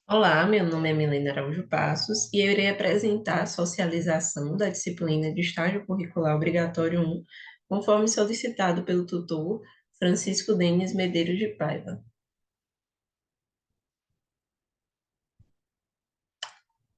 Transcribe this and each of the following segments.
Olá, meu nome é Milena Araújo Passos e eu irei apresentar a socialização da disciplina de estágio curricular obrigatório 1, conforme solicitado pelo tutor Francisco Denis Medeiros de Paiva.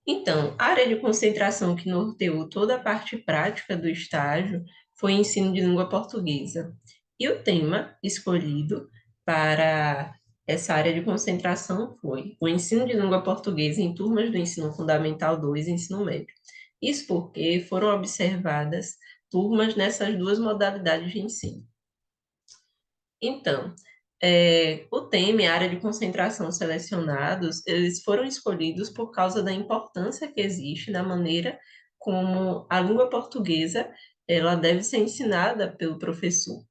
Então, a área de concentração que norteou toda a parte prática do estágio foi ensino de língua portuguesa. E o tema escolhido para essa área de concentração foi o ensino de língua portuguesa em turmas do ensino fundamental 2 e ensino médio. Isso porque foram observadas turmas nessas duas modalidades de ensino. Então, o tema e a área de concentração selecionados, eles foram escolhidos por causa da importância que existe na maneira como a língua portuguesa ela deve ser ensinada pelo professor.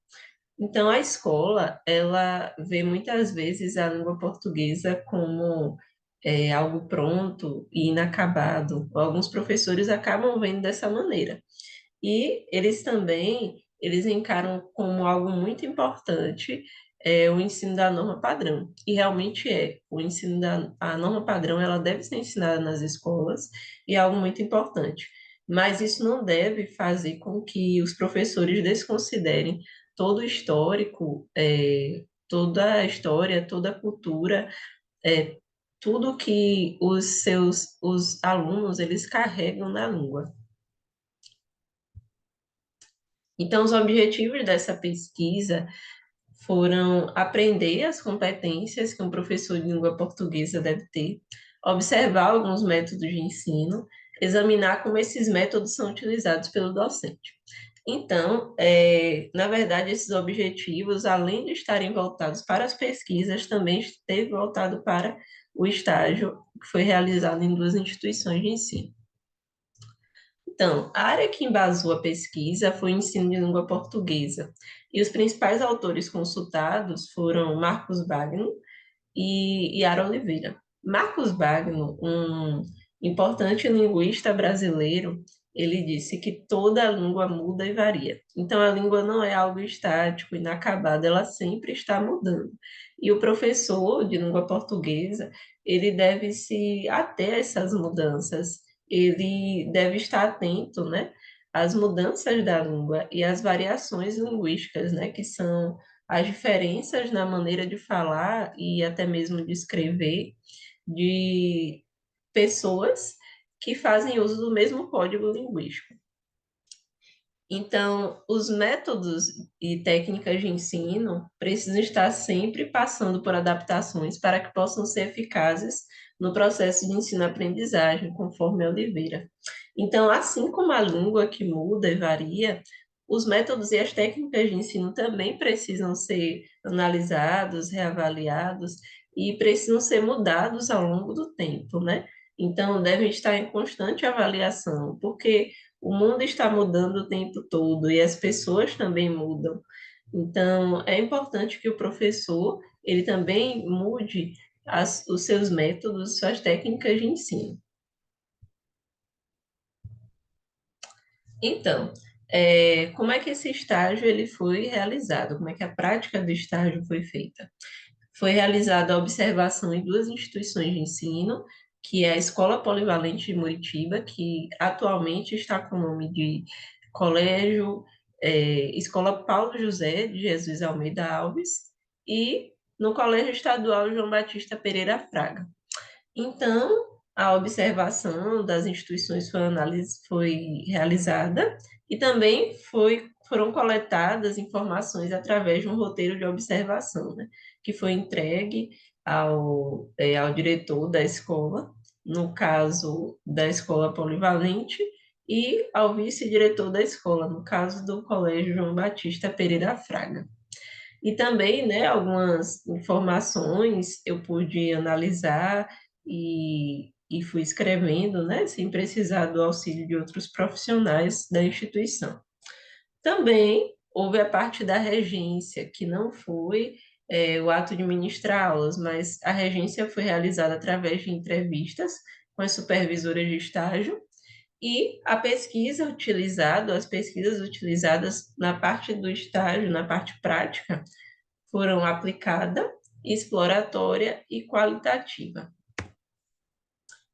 Então, a escola, ela vê muitas vezes a língua portuguesa como algo pronto e inacabado. Alguns professores acabam vendo dessa maneira. E eles também, eles encaram como algo muito importante o ensino da norma padrão. E realmente é. O ensino da a norma padrão, ela deve ser ensinada nas escolas e é algo muito importante. Mas isso não deve fazer com que os professores desconsiderem todo o histórico, toda a história, toda a cultura, é, tudo que os alunos, eles carregam na língua. Então, os objetivos dessa pesquisa foram aprender as competências que um professor de língua portuguesa deve ter, observar alguns métodos de ensino, examinar como esses métodos são utilizados pelo docente. Então, na verdade, esses objetivos, além de estarem voltados para as pesquisas, também esteve voltado para o estágio que foi realizado em duas instituições de ensino. Então, a área que embasou a pesquisa foi o ensino de língua portuguesa, e os principais autores consultados foram Marcos Bagno e Yara Oliveira. Marcos Bagno, um importante linguista brasileiro, ele disse que toda língua muda e varia. Então, a língua não é algo estático, inacabado, ela sempre está mudando. E o professor de língua portuguesa, ele deve se ater a essas mudanças, ele deve estar atento, né, às mudanças da língua e às variações linguísticas, né, que são as diferenças na maneira de falar e até mesmo de escrever de pessoas que fazem uso do mesmo código linguístico. Então, os métodos e técnicas de ensino precisam estar sempre passando por adaptações para que possam ser eficazes no processo de ensino-aprendizagem, conforme Oliveira. Então, assim como a língua que muda e varia, os métodos e as técnicas de ensino também precisam ser analisados, reavaliados e precisam ser mudados ao longo do tempo, né? Então, devem estar em constante avaliação, porque o mundo está mudando o tempo todo e as pessoas também mudam. Então, é importante que o professor, ele também mude os seus métodos, suas técnicas de ensino. Então, como é que esse estágio ele foi realizado? Como é que a prática do estágio foi feita? Foi realizada a observação em duas instituições de ensino, que é a Escola Polivalente de Muritiba, que atualmente está com o nome de Colégio, Escola Paulo José de Jesus Almeida Alves, e no Colégio Estadual João Batista Pereira Fraga. Então, a observação das instituições foi realizada e também foram coletadas informações através de um roteiro de observação, né, que foi entregue ao diretor da escola, no caso da escola polivalente, e ao vice-diretor da escola, no caso do Colégio João Batista Pereira Fraga. E também, né, algumas informações eu pude analisar e fui escrevendo, né, sem precisar do auxílio de outros profissionais da instituição. Também houve a parte da regência, que não foi o ato de ministrar aulas, mas a regência foi realizada através de entrevistas com as supervisoras de estágio e a pesquisa utilizada, as pesquisas utilizadas na parte do estágio, na parte prática, foram aplicada, exploratória e qualitativa.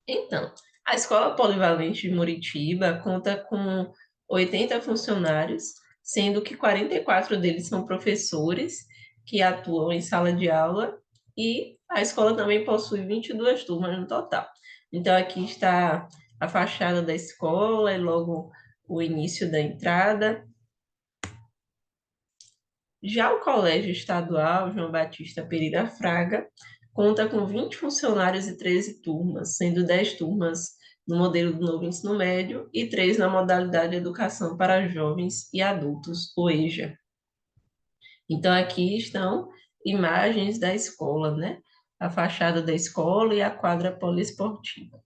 Então, a Escola Polivalente de Muritiba conta com 80 funcionários, sendo que 44 deles são professores que atuam em sala de aula, e a escola também possui 22 turmas no total. Então, aqui está a fachada da escola e logo o início da entrada. Já o Colégio Estadual João Batista Pereira Fraga conta com 20 funcionários e 13 turmas, sendo 10 turmas no modelo do novo ensino médio e 3 na modalidade Educação para Jovens e Adultos, o EJA. Então, aqui estão imagens da escola, né? A fachada da escola e a quadra poliesportiva.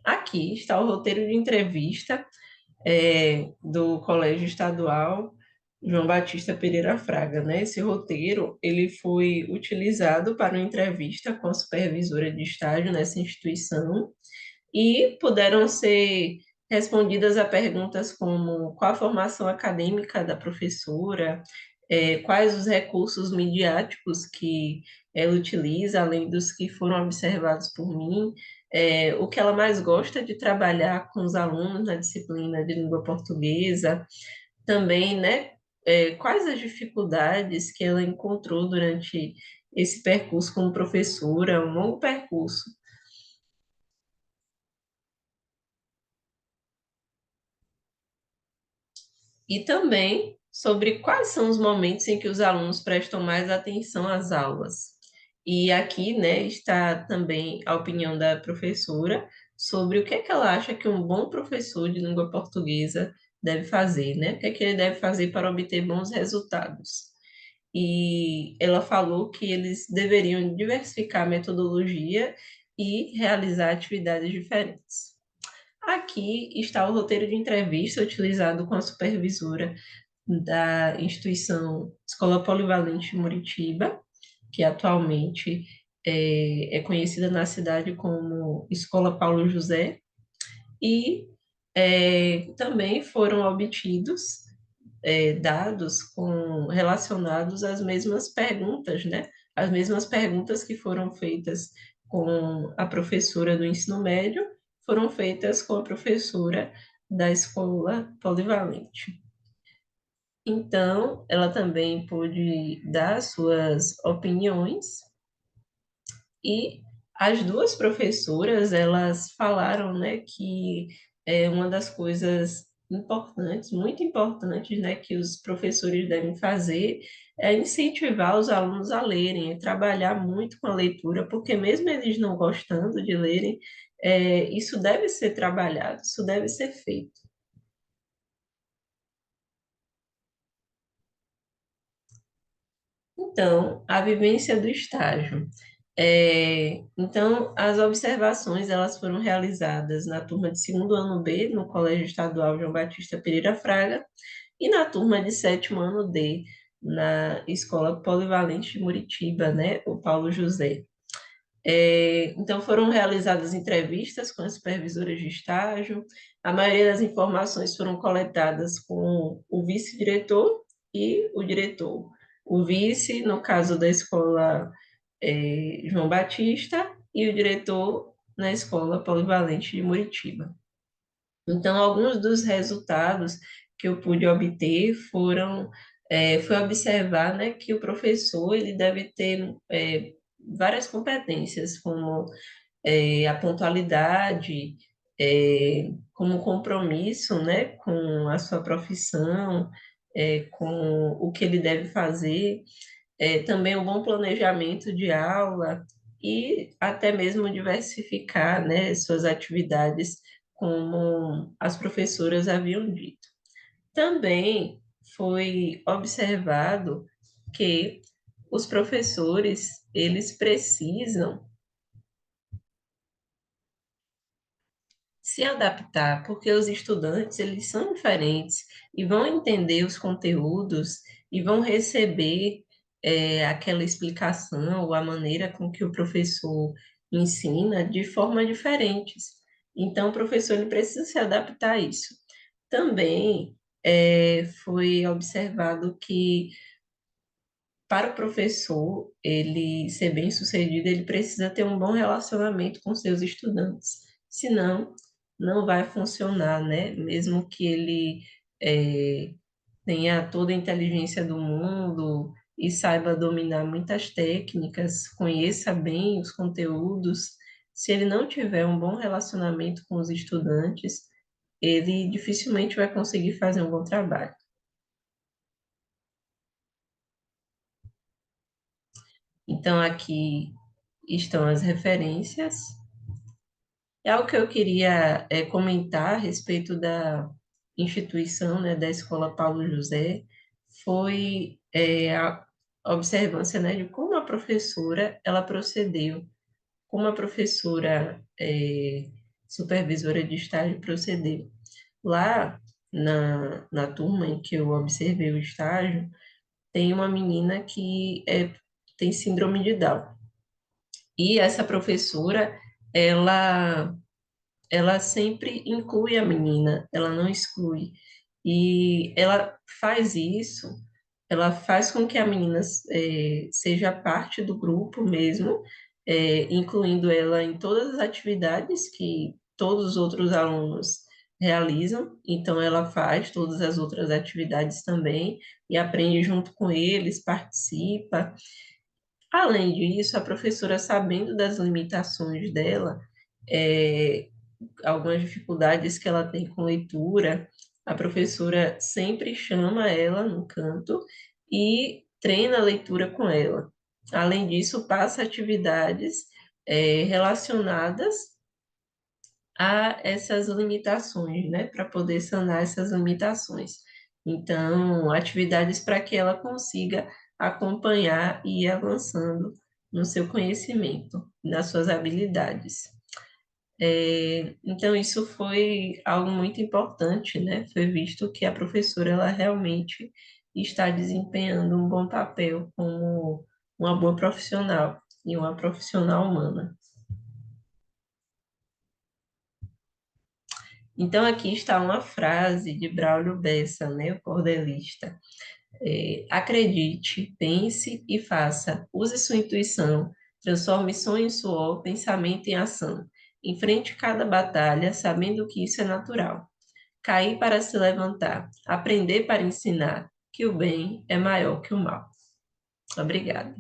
Aqui está o roteiro de entrevista do Colégio Estadual João Batista Pereira Fraga, né? Esse roteiro, ele foi utilizado para uma entrevista com a supervisora de estágio nessa instituição e puderam ser respondidas a perguntas como qual a formação acadêmica da professora, quais os recursos midiáticos que ela utiliza, além dos que foram observados por mim, o que ela mais gosta de trabalhar com os alunos na disciplina de língua portuguesa, também, né, quais as dificuldades que ela encontrou durante esse percurso como professora, um longo percurso. E também sobre quais são os momentos em que os alunos prestam mais atenção às aulas. E aqui, né, está também a opinião da professora sobre o que é que ela acha que um bom professor de língua portuguesa deve fazer, né? O que é que ele deve fazer para obter bons resultados. E ela falou que eles deveriam diversificar a metodologia e realizar atividades diferentes. Aqui está o roteiro de entrevista utilizado com a supervisora da instituição Escola Polivalente de Muritiba, que atualmente é conhecida na cidade como Escola Paulo José, e também foram obtidos dados relacionados às mesmas perguntas, né? As mesmas perguntas que foram feitas com a professora do ensino médio foram feitas com a professora da escola polivalente. Então, ela também pôde dar suas opiniões e as duas professoras, elas falaram, né, que uma das coisas importantes, muito importantes, né, que os professores devem fazer é incentivar os alunos a lerem, é trabalhar muito com a leitura, porque mesmo eles não gostando de lerem, isso deve ser trabalhado, isso deve ser feito. Então, a vivência do estágio. Então, as observações elas foram realizadas na turma de segundo ano B, no Colégio Estadual João Batista Pereira Fraga, e na turma de sétimo ano D, na Escola Polivalente de Muritiba, né, o Paulo José. Então, foram realizadas entrevistas com as supervisoras de estágio, a maioria das informações foram coletadas com o vice-diretor e o diretor. O vice, no caso da escola João Batista, e o diretor na escola Polivalente de Muritiba. Então, alguns dos resultados que eu pude obter foi observar, né, que o professor ele deve ter várias competências, como a pontualidade, como compromisso, né, com a sua profissão, com o que ele deve fazer, também um bom planejamento de aula e até mesmo diversificar, né, suas atividades, como as professoras haviam dito. Também foi observado que os professores, eles precisam se adaptar, porque os estudantes, eles são diferentes e vão entender os conteúdos e vão receber aquela explicação ou a maneira com que o professor ensina de forma diferentes. Então, o professor ele precisa se adaptar a isso. Também foi observado que para o professor, ele ser bem-sucedido, ele precisa ter um bom relacionamento com seus estudantes. Senão, não vai funcionar, né? Mesmo que ele tenha toda a inteligência do mundo e saiba dominar muitas técnicas, conheça bem os conteúdos, se ele não tiver um bom relacionamento com os estudantes, ele dificilmente vai conseguir fazer um bom trabalho. Então, aqui estão as referências. É algo que eu queria comentar a respeito da instituição, né, da Escola Paulo José, foi a observância, né, de como a professora ela procedeu, como a professora supervisora de estágio procedeu. Lá na turma em que eu observei o estágio, tem uma menina que tem síndrome de Down. E essa professora, ela ela sempre inclui a menina, ela não exclui. E ela faz isso, ela faz com que a menina seja parte do grupo mesmo, incluindo ela em todas as atividades que todos os outros alunos realizam. Então, ela faz todas as outras atividades também e aprende junto com eles, participa. Além disso, a professora, sabendo das limitações dela, é, algumas dificuldades que ela tem com leitura, a professora sempre chama ela no canto e treina a leitura com ela. Além disso, passa atividades relacionadas a essas limitações, né, para poder sanar essas limitações. Então, atividades para que ela consiga acompanhar e ir avançando no seu conhecimento, nas suas habilidades. Então, isso foi algo muito importante, né? Foi visto que a professora, ela realmente está desempenhando um bom papel como uma boa profissional e uma profissional humana. Então, aqui está uma frase de Braulio Bessa, né, o cordelista. Acredite, pense e faça. Use sua intuição. Transforme sonho em suor, pensamento em ação. Enfrente cada batalha, sabendo que isso é natural. Cair para se levantar. Aprender para ensinar. Que o bem é maior que o mal. Obrigada.